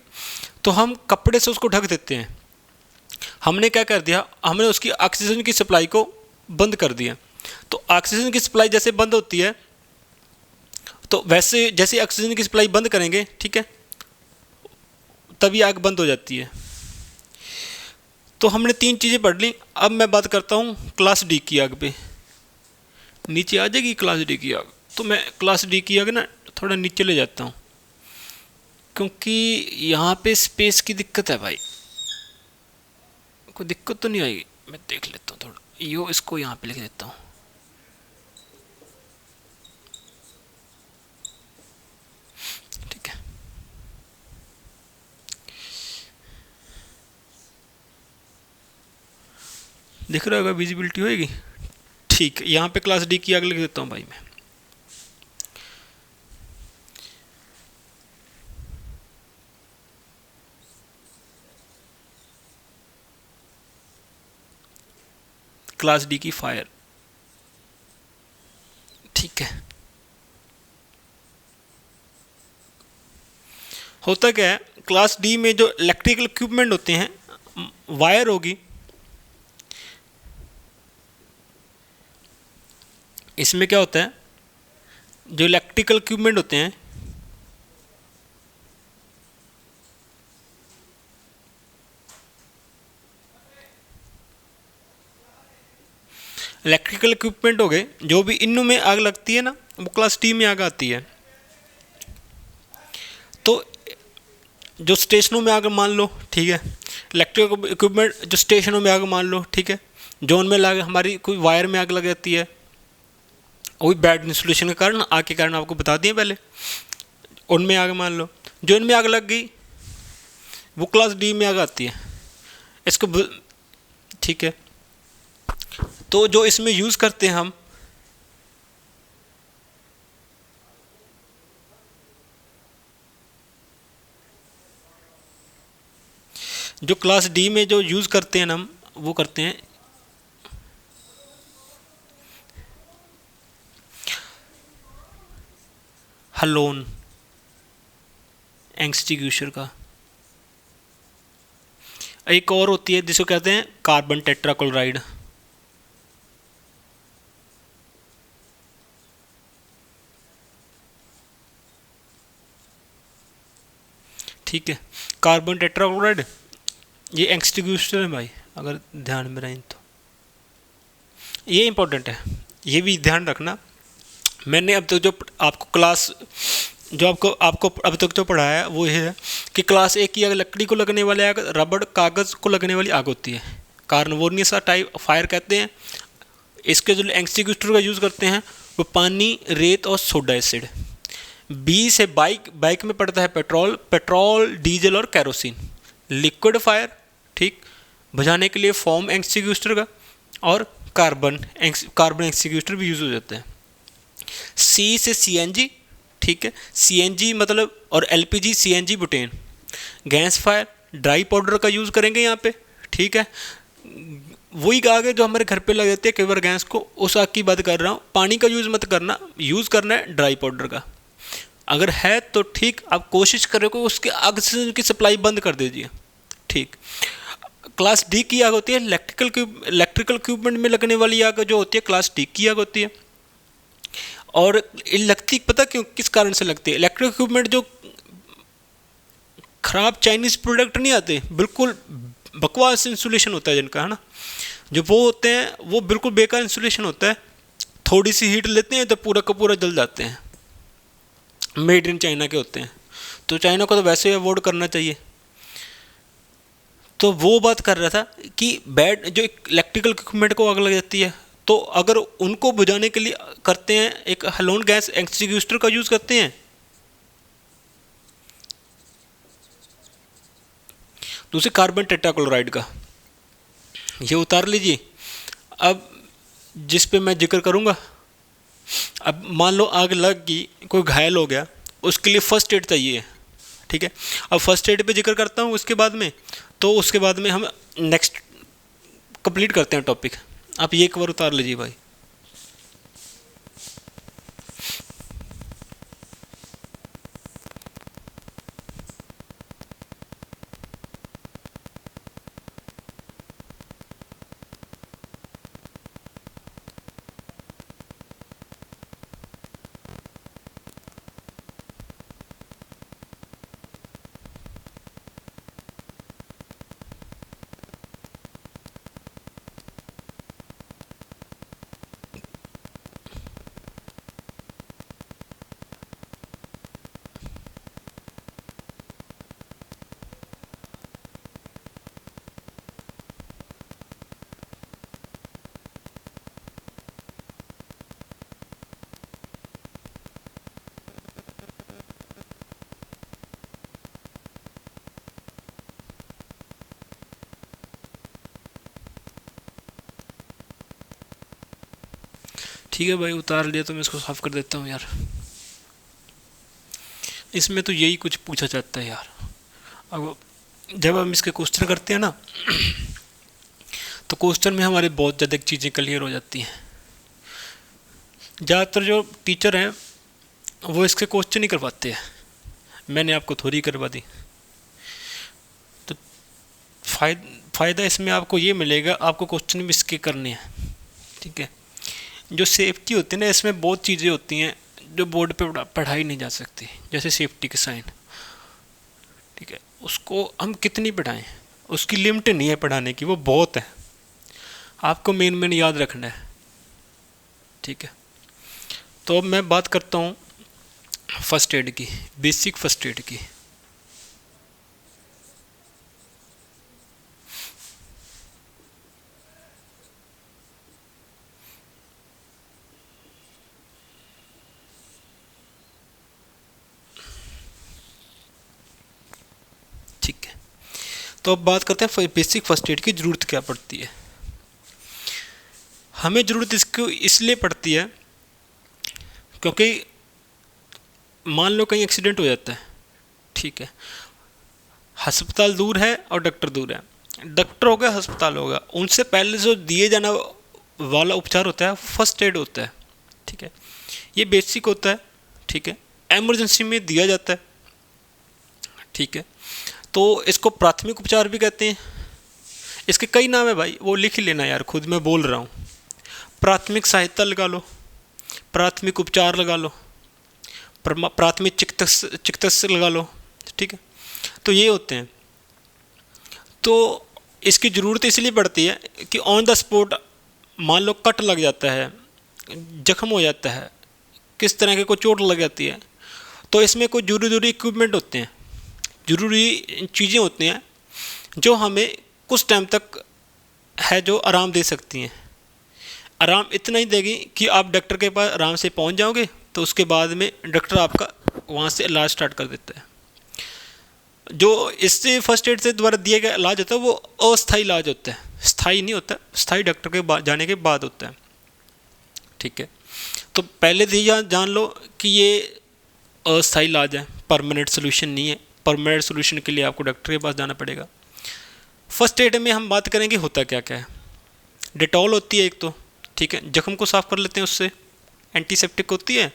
तो हम कपड़े से उसको ढक देते हैं। हमने क्या कर दिया, हमने उसकी ऑक्सीजन की सप्लाई को बंद कर दिया। तो ऑक्सीजन की सप्लाई जैसे बंद होती है, तो वैसे जैसे ऑक्सीजन की सप्लाई बंद करेंगे, ठीक है, तभी आग बंद हो जाती है। तो हमने 3 चीज़ें पढ़ ली। अब मैं बात करता हूँ क्लास डी की आग पे। नीचे आ जाएगी क्लास डी की आग, तो मैं क्लास डी की आग ना थोड़ा नीचे ले जाता हूँ, क्योंकि यहाँ पे स्पेस की दिक्कत है भाई। कोई दिक्कत तो नहीं आएगी, मैं देख लेता हूँ थोड़ा, यो इसको यहाँ पे लिख देता हूँ। ठीक है, दिख रहा होगा, विजिबिलिटी होएगी। ठीक है, यहाँ पे क्लास डी की आग लिख देता हूँ भाई मैं। क्लास डी की फायर। ठीक है, होता क्या है, क्लास डी में जो इलेक्ट्रिकल इक्विपमेंट होते हैं, वायर होगी, इसमें क्या होता है, जो इलेक्ट्रिकल इक्विपमेंट होते हैं, इलेक्ट्रिकल इक्विपमेंट हो गए, जो भी इनमें में आग लगती है ना, वो क्लास डी में आग आती है। तो जो स्टेशनों में आग मान लो, ठीक है, इलेक्ट्रिकल इक्विपमेंट जो स्टेशनों में आग मान लो, ठीक है, जो उनमें लाग हमारी कोई वायर में आग लग जाती है, वही बैड इंसुलेशन के कारण, आग के कारण आपको बता दिए पहले, उनमें आग मान लो, जो इनमें आग लग गई वो क्लास डी में आग आती है। इसको ठीक है, तो जो इसमें यूज़ करते हैं हम, जो क्लास डी में जो यूज़ करते हैं हम, वो करते हैं हलोन एक्सटिंग्विशर का। एक और होती है जिसको कहते हैं कार्बन टेट्राक्लोराइड। ठीक है, कार्बन टेट्राक्लोराइड ये एक्सटिंग्विशर है भाई, अगर ध्यान में रहें तो ये इंपॉर्टेंट है, ये भी ध्यान रखना। मैंने अब तक जो आपको क्लास जो आपको अब तक जो पढ़ाया है वो ये है कि क्लास ए की आग लकड़ी को लगने वाली आग, रबड़ कागज़ को लगने वाली आग होती है, कार्बोनियस टाइप फायर कहते हैं। इसके जो एक्सटिंग्विशर का यूज़ करते हैं वो पानी, रेत और सोडा एसिड। बी से बाइक में पड़ता है पेट्रोल, डीजल और कैरोसिन। लिक्विड फायर, ठीक, बुझाने के लिए फोम एक्सटिंग्विशर का और कार्बन एक्सटिंग्विशर भी यूज़ हो जाता है। सी से सीएनजी, ठीक है, सीएनजी मतलब, और LPG CNG butane. Gas fire, dry powder का यूज़ करेंगे यहाँ पे, ठीक है, वही आग है जो हमारे घर पे लग जाती है कई बार गैस को, उस आग की बात कर रहा हूँ। पानी का यूज़ मत करना, यूज़ करना है ड्राई पाउडर का। अगर है तो ठीक, आप कोशिश करें कि उसके ऑक्सीजन की सप्लाई बंद कर दीजिए। ठीक, क्लास डी की आग होती है इलेक्ट्रिकल इक्विपमेंट में लगने वाली आग जो होती है क्लास डी की आग होती है। और लगती पता क्यों, किस कारण से लगती है? इलेक्ट्रिक इक्विपमेंट जो खराब चाइनीज़ प्रोडक्ट नहीं आते, बिल्कुल बकवास इंसुलेशन होता है जिनका, है ना, जो वो होते हैं वो बिल्कुल बेकार इंसुलेशन होता है। थोड़ी सी हीट लेते हैं तो पूरा का पूरा जल जाते हैं, मेड इन चाइना के होते हैं। तो चाइना को तो वैसे ही अवॉइड करना चाहिए। तो वो बात कर रहा था कि बैड जो इलेक्ट्रिकल इक्विपमेंट को आग लग जाती है, तो अगर उनको बुझाने के लिए करते हैं एक हेलोन गैस एक्सटिंग्विशर का यूज़ करते हैं, दूसरे कार्बन टेट्राक्लोराइड का, ये उतार लीजिए। अब जिस पे मैं जिक्र करूँगा, अब मान लो आग लग गई, कोई घायल हो गया, उसके लिए फ़र्स्ट एड चाहिए, ठीक है। अब फर्स्ट एड पे जिक्र करता हूँ उसके बाद में, तो उसके बाद में हम नेक्स्ट कंप्लीट करते हैं टॉपिक। आप ये एक बार उतार लीजिए भाई। ठीक है भाई, उतार लिया तो मैं इसको साफ कर देता हूँ यार। इसमें तो यही कुछ पूछा जाता है यार। अब जब हम इसके क्वेश्चन करते हैं ना, तो क्वेश्चन में हमारे बहुत ज़्यादा चीज़ें क्लियर हो जाती हैं। ज़्यादातर जो टीचर हैं वो इसके क्वेश्चन ही करवाते हैं, मैंने आपको थोड़ी करवा दी। तो फ़ायदा इसमें आपको ये मिलेगा, आपको क्वेश्चन भी इसके करने हैं, ठीक है। जो सेफ्टी होती है ना, इसमें बहुत चीज़ें होती हैं जो बोर्ड पे पढ़ाई नहीं जा सकती, जैसे सेफ्टी के साइन, ठीक है। उसको हम कितनी पढ़ाएं, उसकी लिमिट नहीं है पढ़ाने की, वो बहुत है, आपको मेन मेन याद रखना है, ठीक है। तो अब मैं बात करता हूँ फर्स्ट एड की, बेसिक फर्स्ट एड की। ठीक है, तो अब बात करते हैं बेसिक फर्स्ट एड की ज़रूरत क्या पड़ती है। हमें ज़रूरत इसको इसलिए पड़ती है क्योंकि मान लो कहीं एक्सीडेंट हो जाता है, ठीक है, अस्पताल दूर है और डॉक्टर दूर है, डॉक्टर होगा अस्पताल होगा, उनसे पहले जो दिए जाना वाला उपचार होता है फर्स्ट एड होता है, ठीक है। ये बेसिक होता है, ठीक है, एमरजेंसी में दिया जाता है, ठीक है। तो इसको प्राथमिक उपचार भी कहते हैं। इसके कई नाम है भाई, वो लिख ही लेना यार, खुद मैं बोल रहा हूँ। प्राथमिक सहायता लगा लो, प्राथमिक उपचार लगा लो, प्राथमिक चिकित्सा लगा लो, ठीक है। तो ये होते हैं। तो इसकी ज़रूरत इसलिए पड़ती है कि ऑन द स्पॉट मान लो कट लग जाता है, जख्म हो जाता है, किस तरह के कोई चोट लग जाती है, तो इसमें कोई ज़रूरी इक्विपमेंट होते हैं, ज़रूरी चीज़ें होती हैं जो हमें कुछ टाइम तक है जो आराम दे सकती हैं। आराम इतना ही देगी कि आप डॉक्टर के पास आराम से पहुंच जाओगे, तो उसके बाद में डॉक्टर आपका वहाँ से इलाज स्टार्ट कर देता है। जो इससे फर्स्ट एड से द्वारा दिया गया इलाज होता है वो अस्थायी इलाज होता है, स्थायी नहीं होता, स्थायी डॉक्टर के जाने के बाद होता है, ठीक है। तो पहले से जान लो कि ये अस्थायी इलाज है, परमानेंट सोल्यूशन नहीं है। परमानेंट सोल्यूशन के लिए आपको डॉक्टर के पास जाना पड़ेगा। फर्स्ट एड में हम बात करेंगे होता क्या क्या है। डेटॉल होती है एक तो, ठीक है, जख्म को साफ़ कर लेते हैं उससे, एंटीसेप्टिक होती है,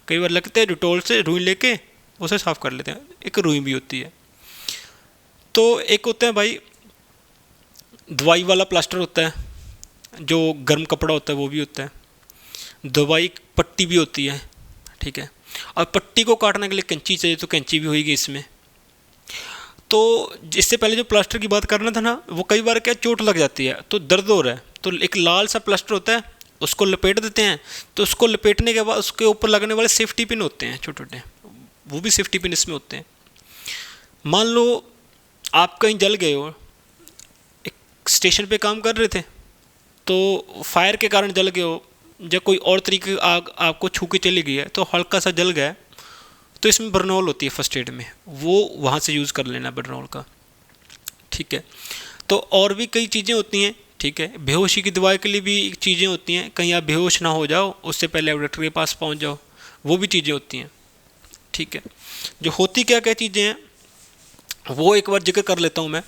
कई बार लगते हैं डेटॉल से रुई लेके उसे साफ़ कर लेते हैं, एक रुई भी होती है। तो एक होता है भाई दवाई वाला प्लास्टर होता है, जो गर्म कपड़ा होता है वो भी होता है, दवाई पट्टी भी होती है, ठीक है। और पट्टी को काटने के लिए कैंची चाहिए, तो कैंची भी होगी इसमें। तो इससे पहले जो प्लास्टर की बात करना था ना, वो कई बार क्या चोट लग जाती है तो दर्द हो रहा है, तो एक लाल सा प्लास्टर होता है, उसको लपेट देते हैं। तो उसको लपेटने के बाद उसके ऊपर लगने वाले सेफ्टी पिन होते हैं छोटे छोटे, वो भी सेफ्टी पिन इसमें होते हैं। मान लो आप कहीं जल गए हो, एक स्टेशन पे काम कर रहे थे, तो फायर के कारण जल गए हो, या कोई और तरीके की आग आपको छू के चली गई है, तो हल्का सा जल गया, तो इसमें बर्नॉल होती है फर्स्ट एड में, वो वहाँ से यूज़ कर लेना बर्नॉल का, ठीक है। तो और भी कई चीज़ें होती हैं, ठीक है। बेहोशी की दवाई के लिए भी चीज़ें होती हैं, कहीं आप बेहोश ना हो जाओ उससे पहले आप डॉक्टर के पास पहुंच जाओ, वो भी चीज़ें होती हैं, ठीक है। जो होती क्या क्या चीज़ें हैं वो एक बार जिक्र कर लेता हूँ मैं।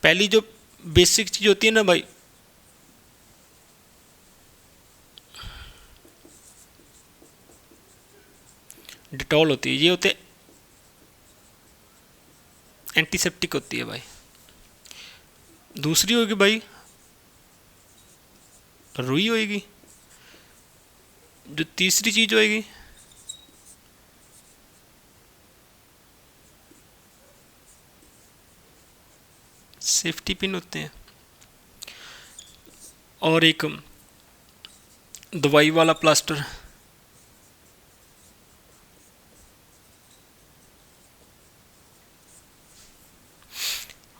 पहली जो बेसिक चीज़ होती है ना भाई, डिटॉल होती है, ये होते एंटीसेप्टिक होती है भाई। दूसरी होगी भाई रुई होएगी। जो तीसरी चीज़ होएगी सेफ्टी पिन होते हैं, और एक दवाई वाला प्लास्टर।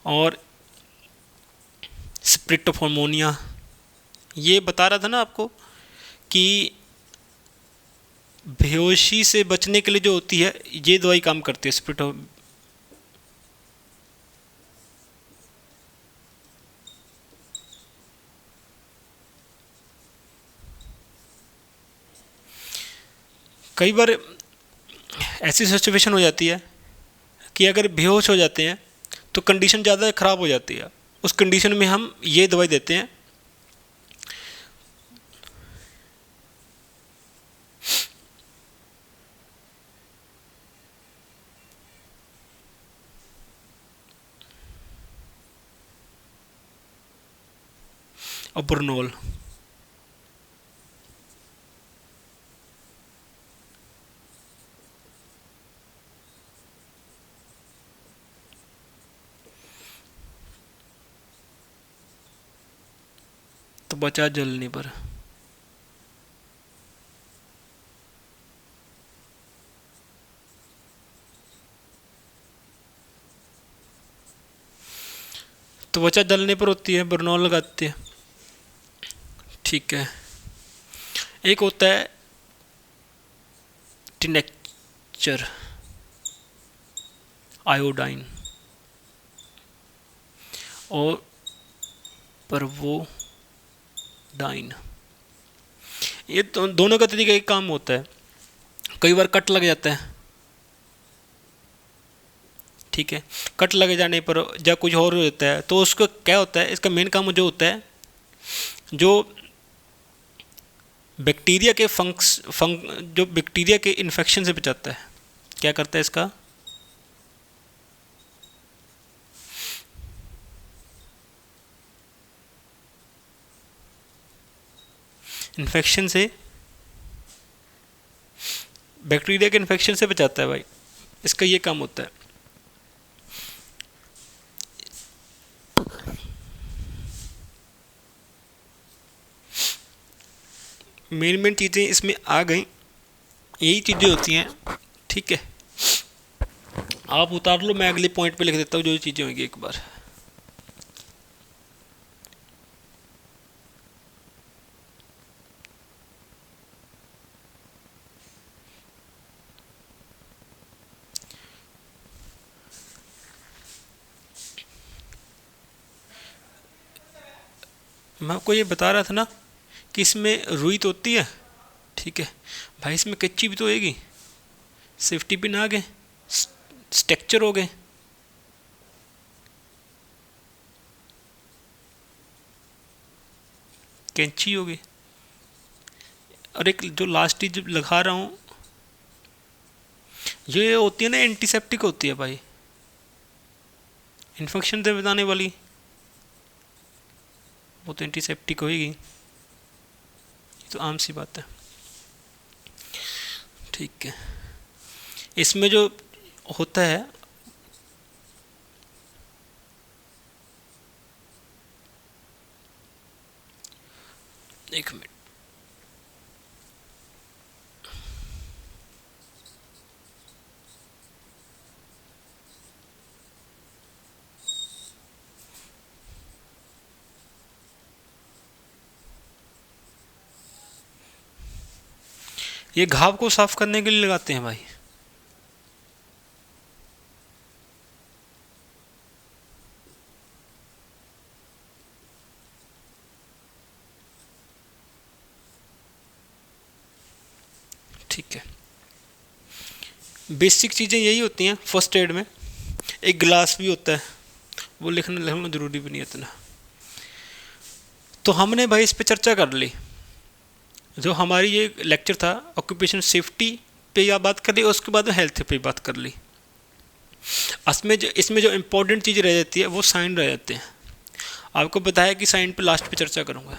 और स्प्रिट ऑफ अमोनिया। ये बता रहा था ना आपको कि बेहोशी से बचने के लिए जो होती है ये दवाई काम करती है, स्प्रिट ऑफ। कई बार ऐसी सिचुएशन हो जाती है कि अगर बेहोश हो जाते हैं तो कंडीशन ज़्यादा ख़राब हो जाती है, उस कंडीशन में हम ये दवाई देते हैं। अबरनोल। तो बचा जलने पर। तो बचा जलने पर होती है, बरनौल लगाते हैं, ठीक है। एक होता है टिनेक्चर, आयोडाइन, और परवोडाइन। ये तो दोनों का तरीका एक काम होता है। कई बार कट लग जाता है, ठीक है। कट लग जाने पर या कुछ और होता है तो उसको क्या होता है, इसका मेन काम जो होता है, जो बैक्टीरिया के जो बैक्टीरिया के इन्फेक्शन से बचाता है। क्या करता है इसका, इन्फेक्शन से, बैक्टीरिया के इन्फेक्शन से बचाता है भाई, इसका ये काम होता है। मेन मेन चीज़ें इसमें आ गई, यही चीज़ें होती हैं, ठीक है। आप उतार लो, मैं अगले पॉइंट पे लिख देता हूँ जो चीज़ें होंगी एक बार। मैं आपको ये बता रहा था ना कि इसमें रुई तो होती है, ठीक है भाई, इसमें कच्ची भी तो होएगी। सेफ्टी पिन आ गए, स्ट्रक्चर हो गए, कैंची हो गई, और एक जो लास्ट चीज लगा रहा हूँ ये होती है ना, एंटीसेप्टिक होती है भाई, इन्फेक्शन से बचाने वाली, वो तो एंटीसेप्टिक होएगी, ये तो आम सी बात है, ठीक है। इसमें जो होता है, एक मिनट, ये घाव को साफ करने के लिए लगाते हैं भाई। ठीक है, बेसिक चीज़ें यही होती हैं फर्स्ट एड में। एक गिलास भी होता है, वो लिखना ज़रूरी भी नहीं है इतना। तो हमने भाई इस पे चर्चा कर ली। जो हमारी ये लेक्चर था ऑक्यूपेशन सेफ्टी पे या बात कर ली, और उसके बाद में हेल्थ पे बात कर ली। इसमें जो इम्पोर्टेंट चीज़ रह जाती है वो साइन रह जाते हैं। आपको बताया कि साइन पे लास्ट पे चर्चा करूँगा।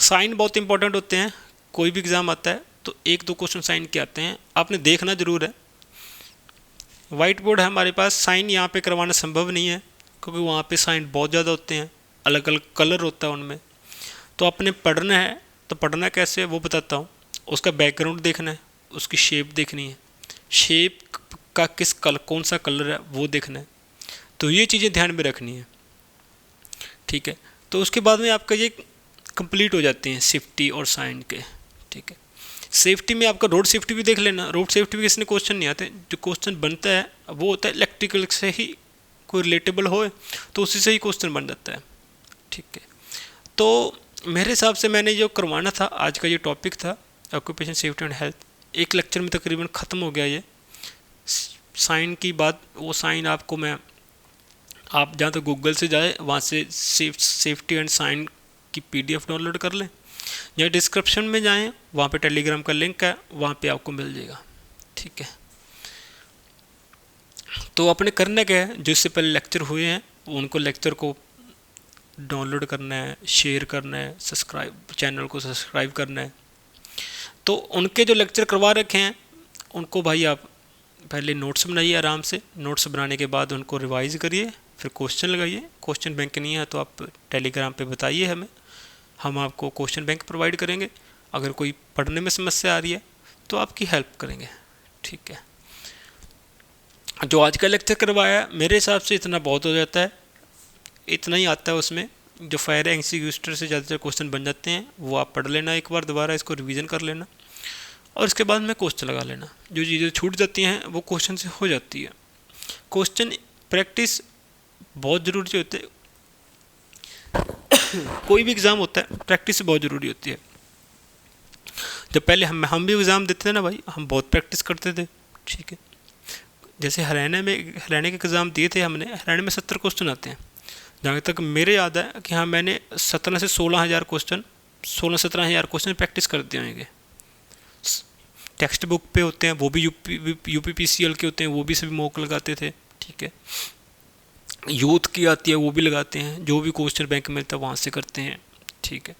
साइन बहुत इंपॉर्टेंट होते हैं, कोई भी एग्ज़ाम आता है तो 1-2 क्वेश्चन साइन के आते हैं, आपने देखना ज़रूर है। वाइट बोर्ड है हमारे पास, साइन यहाँ पे करवाना संभव नहीं है क्योंकि वहाँ पे साइन बहुत ज़्यादा होते हैं, अलग अलग कलर होता है उनमें। तो आपने पढ़ना है, तो पढ़ना कैसे है वो बताता हूँ। उसका बैकग्राउंड देखना है, उसकी शेप देखनी है, शेप का कौन सा कलर है वो देखना है। तो ये चीज़ें ध्यान में रखनी है, ठीक है। तो उसके बाद में आपका ये कंप्लीट हो जाते हैं सेफ्टी और साइन के, ठीक है। सेफ्टी में आपका रोड सेफ्टी भी देख लेना। रोड सेफ्टी भी किसने क्वेश्चन नहीं आते, जो क्वेश्चन बनता है वो होता है इलेक्ट्रिकल से ही कोई रिलेटेबल हो तो उसी से ही क्वेश्चन बन जाता है, ठीक है। तो मेरे हिसाब से मैंने जो करवाना था, आज का ये टॉपिक था ऑक्यूपेशन सेफ्टी एंड हेल्थ, एक लेक्चर में तकरीबन ख़त्म हो गया ये। साइन की बात, वो साइन आपको मैं, आप जहाँ तो गूगल से जाए वहाँ से सेफ्टी एंड साइन की PDF डाउनलोड कर लें, या डिस्क्रिप्शन में जाएं वहाँ पे टेलीग्राम का लिंक है, वहाँ पे आपको मिल जाएगा, ठीक है। तो अपने करना क्या है, जो इससे पहले लेक्चर हुए हैं उनको लेक्चर को डाउनलोड करना है, शेयर करना है, चैनल को सब्सक्राइब करना है। तो उनके जो लेक्चर करवा रखे हैं उनको भाई आप पहले नोट्स बनाइए आराम से। नोट्स बनाने के बाद उनको रिवाइज करिए, फिर क्वेश्चन लगाइए। क्वेश्चन बैंक नहीं है तो आप टेलीग्राम पे बताइए हमें, हम आपको क्वेश्चन बैंक प्रोवाइड करेंगे। अगर कोई पढ़ने में समस्या आ रही है तो आपकी हेल्प करेंगे, ठीक है। जो आज का लेक्चर करवाया मेरे हिसाब से इतना बहुत हो जाता है, इतना ही आता है उसमें। जो फायर एग्जीक्यूटर से ज़्यादातर क्वेश्चन बन जाते हैं वो आप पढ़ लेना, एक बार दोबारा इसको रिवीजन कर लेना, और इसके बाद में क्वेश्चन लगा लेना। जो चीज़ें छूट जाती हैं वो क्वेश्चन से हो जाती है। क्वेश्चन प्रैक्टिस बहुत ज़रूरी होती है। कोई भी एग्ज़ाम होता है प्रैक्टिस बहुत ज़रूरी होती है। जब पहले हम भी एग्ज़ाम देते थे ना भाई, हम बहुत प्रैक्टिस करते थे, ठीक है। जैसे हरियाणा के एग्ज़ाम दिए थे हमने, हरियाणा में 70 क्वेश्चन आते हैं। जहाँ तक मेरे याद है कि हाँ, मैंने 17 से 16,000 क्वेश्चन, 16-17,000 क्वेश्चन प्रैक्टिस कर दिए होंगे। टेक्स्ट बुक पे होते हैं वो भी, UPPCL के होते हैं वो भी सभी मॉक लगाते थे, ठीक है। यूथ की आती है वो भी लगाते हैं, जो भी क्वेश्चन बैंक मिलता है वहाँ से करते हैं, ठीक है।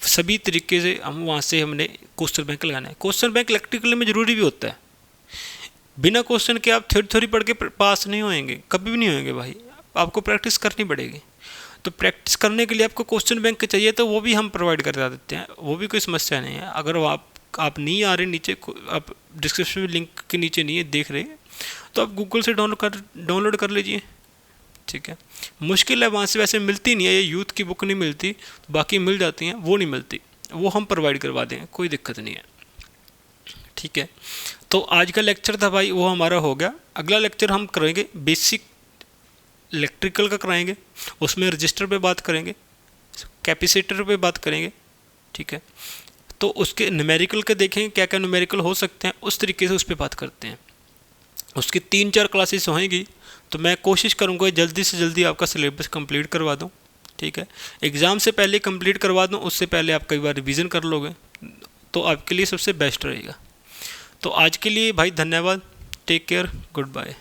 सभी तरीके से हमने क्वेश्चन बैंक लगाना है। क्वेश्चन बैंक इलेक्ट्रिकल में ज़रूरी भी होता है। बिना क्वेश्चन के आप थ्योरी पढ़ के पास नहीं होएंगे, कभी भी नहीं होएंगे भाई, आपको प्रैक्टिस करनी पड़ेगी। तो प्रैक्टिस करने के लिए आपको क्वेश्चन बैंक चाहिए तो वो भी हम प्रोवाइड करा देते हैं, वो भी कोई समस्या नहीं है। अगर आप नहीं आ रहे नीचे, आप डिस्क्रिप्शन में लिंक के नीचे नहीं है देख रहे, तो आप गूगल से डाउनलोड कर लीजिए, ठीक है। मुश्किल है, वहाँ से वैसे मिलती नहीं है, ये यूथ की बुक नहीं मिलती, बाकी मिल जाती हैं, वो नहीं मिलती, वो हम प्रोवाइड करवा देंगे, कोई दिक्कत नहीं है, ठीक है। तो आज का लेक्चर था भाई वो हमारा हो गया। अगला लेक्चर हम करेंगे बेसिक इलेक्ट्रिकल का कराएंगे, उसमें रजिस्टर पे बात करेंगे, कैपेसिटर पे बात करेंगे, ठीक है। तो उसके न्यूमेरिकल के देखेंगे क्या क्या न्यूमेरिकल हो सकते हैं, उस तरीके से उस पर बात करते हैं। उसकी 3-4 क्लासेस होंगी, तो मैं कोशिश करूँगा जल्दी से जल्दी आपका सिलेबस कंप्लीट करवा दूँ, ठीक है। एग्ज़ाम से पहले कंप्लीट करवा दूँ, उससे पहले आप कई बार रिवीजन कर लोगे तो आपके लिए सबसे बेस्ट रहेगा। तो आज के लिए भाई धन्यवाद, टेक केयर, गुड बाय।